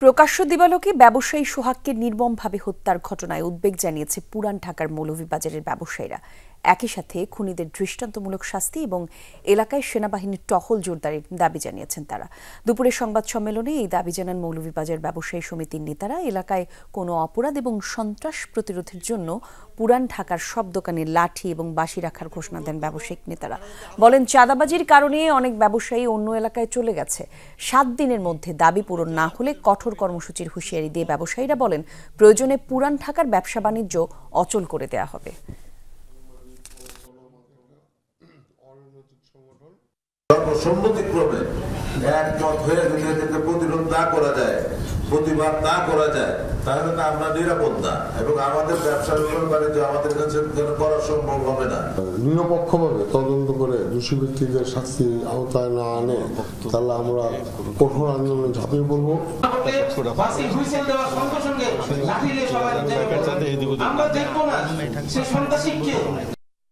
প্রকাশ্য দিবালোকে ব্যবসায়ী সোহাগকে নির্মমভাবে হত্যার ঘটনায় উদ্বেগ জানিয়েছে পুরান ঢাকার মৌলভীবাজারের ব্যবসায়ীরা। একই সাথে খুনিদের দৃষ্টান্তমূলক শাস্তি এবং এলাকায় সেনাবাহিনীর টহল জোরদারের দাবি জানিয়েছেন তারা। দুপুরে সংবাদ সম্মেলনে এই দাবি জানান মৌলভীবাজার ব্যবসায়ী সমিতির নেতারা। এলাকায় কোনো অপরাধ এবং সন্ত্রাস প্রতিরোধের জন্য পুরান ঢাকার সব দোকানে লাঠি এবং বাঁশি রাখার ঘোষণা দেন ব্যবসায়িক নেতারা। বলেন, চাঁদাবাজির কারণে অনেক ব্যবসায়ী অন্য এলাকায় চলে গেছে। 7 দিনের মধ্যে দাবি পূরণ না হলে কঠোর কর্মসূচির হুঁশিয়ারি দিয়ে ব্যবসায়ীরা বলেন, প্রয়োজনে পুরান ঢাকার ব্যবসা বাণিজ্য অচল করে দেওয়া হবে। সর্বসম্মতিক্রমে একমত হয়ে যদি এদেরকে প্রতিরোধ না করা যায়, প্রতিবাদ না করা যায়, তাহলে তো আমরা নিরাপদ না এবং আমাদের ব্যবসার বাণিজ্য আমাদের কাছে করা সম্ভব হবে না। নিরপেক্ষভাবে তদন্ত করে দোষী ব্যক্তিদের শাস্তির আওতায় না আনে তাহলে আমরা কঠোর আন্দোলনে ঝাঁপিয়ে পড়বো। আমরা দেখবো না সে সন্ত্রাসী কে।